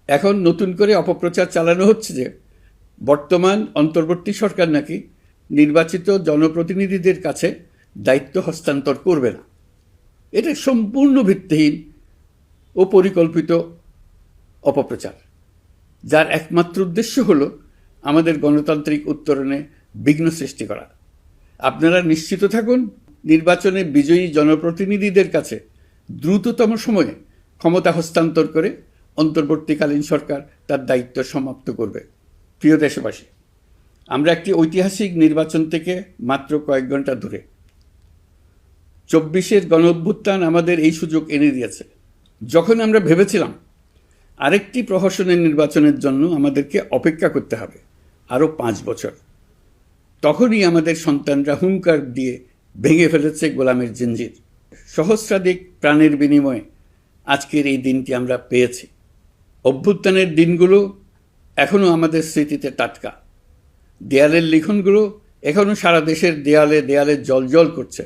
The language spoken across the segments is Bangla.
এখন নতুন করে অপপ্রচার চালানো হচ্ছে যে বর্তমান অন্তর্বর্তী সরকার নাকি নির্বাচিত জনপ্রতিনিধিদের কাছে দায়িত্ব হস্তান্তর করবে না। এটা সম্পূর্ণ ভিত্তিহীন ও পরিকল্পিত অপপ্রচার, যার একমাত্র উদ্দেশ্য হল আমাদের গণতান্ত্রিক উত্তরণে বিঘ্ন সৃষ্টি করা। আপনারা নিশ্চিত থাকুন, নির্বাচনে বিজয়ী জনপ্রতিনিধিদের কাছে দ্রুততম সময়ে ক্ষমতা হস্তান্তর করে অন্তর্বর্তীকালীন সরকার তার দায়িত্ব সমাপ্ত করবে। প্রিয় দেশবাসী, আমরা একটি ঐতিহাসিক নির্বাচন থেকে মাত্র কয়েক ঘন্টা দূরে। 24-এর গণঅভ্যুত্থান আমাদের এই সুযোগ এনে দিয়েছে। যখন আমরা ভেবেছিলাম আরেকটি প্রহসনের নির্বাচনের জন্য আমাদেরকে অপেক্ষা করতে হবে আরও 5 বছর, তখনই আমাদের সন্তানরা হুঙ্কার দিয়ে ভেঙে ফেলেছে গোলামের জিঞ্জির। সহস্রাধিক প্রাণের বিনিময়ে আজকের এই দিনটি আমরা পেয়েছি। অভ্যুত্থানের দিনগুলো এখনও আমাদের স্মৃতিতে টাটকা। দেয়ালের লিখনগুলো এখনও সারা দেশের দেয়ালে দেয়ালে জলজল করছে।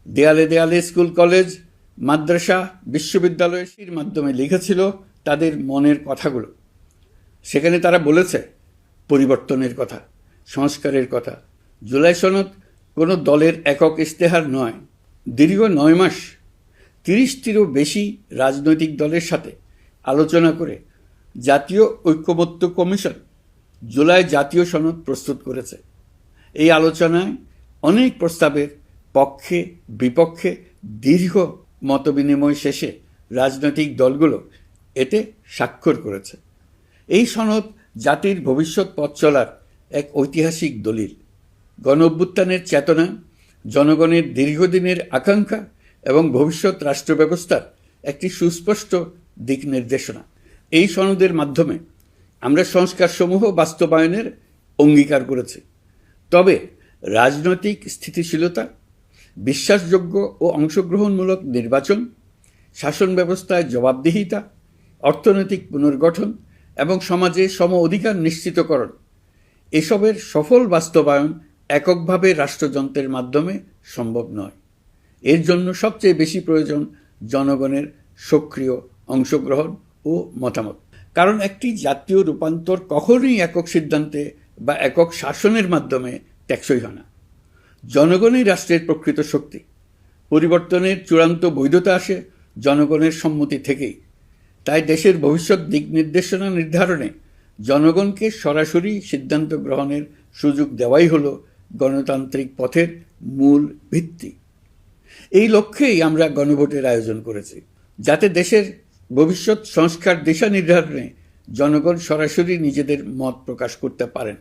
দেয়ালে দেয়ালে স্কুল, কলেজ, মাদ্রাসা, বিশ্ববিদ্যালয়ের মাধ্যমে লিখেছিল তাদের মনের কথাগুলো। সেখানে তারা বলেছে পরিবর্তনের কথা, সংস্কারের কথা। জুলাই সনদ কোনো দলের একক ইশতেহার নয়। দীর্ঘ 9 মাস 30টিরও বেশি রাজনৈতিক দলের সাথে আলোচনা করে জাতীয় ঐক্যমত্য কমিশন জুলাই জাতীয় সনদ প্রস্তুত করেছে। এই আলোচনায় অনেক প্রস্তাবের পক্ষে বিপক্ষে দীর্ঘ মতবিনিময় শেষে রাজনৈতিক দলগুলো এতে স্বাক্ষর করেছে। এই সনদ জাতির ভবিষ্যৎ পথ চলার এক ঐতিহাসিক দলিল। গণঅভ্যুত্থানের চেতনা, জনগণের দীর্ঘদিনের আকাঙ্ক্ষা এবং ভবিষ্যৎ রাষ্ট্র ব্যবস্থার একটি সুস্পষ্ট দিক নির্দেশনা। এই সনদের মাধ্যমে আমরা সংস্কারসমূহ বাস্তবায়নের অঙ্গীকার করেছি। তবে রাজনৈতিক স্থিতিশীলতা, বিশ্বাসযোগ্য ও অংশগ্রহণমূলক নির্বাচন, শাসন ব্যবস্থায় জবাবদিহিতা, অর্থনৈতিক পুনর্গঠন এবং সমাজে সম অধিকার নিশ্চিতকরণ, এসবের সফল বাস্তবায়ন এককভাবে রাষ্ট্রযন্ত্রের মাধ্যমে সম্ভব নয়। এর জন্য সবচেয়ে বেশি প্রয়োজন জনগণের সক্রিয় অংশগ্রহণ ও মতামত। কারণ একটি জাতীয় রূপান্তর কখনোই একক সিদ্ধান্তে বা একক শাসনের মাধ্যমে টেকসই হয় না। জনগণই রাষ্ট্রের প্রকৃত শক্তি। পরিবর্তনের চূড়ান্ত বৈধতা আসে জনগণের সম্মতি থেকেই। তাই দেশের ভবিষ্যৎ দিক নির্দেশনা নির্ধারণে জনগণকে সরাসরি সিদ্ধান্ত গ্রহণের সুযোগ দেওয়াই হলো গণতান্ত্রিক পথের মূল ভিত্তি। এই লক্ষ্যেই আমরা গণভোটের আয়োজন করেছি, যাতে দেশের ভবিষ্যৎ সংস্কার দিশা নির্ধারণে জনগণ সরাসরি নিজেদের মত প্রকাশ করতে পারেন।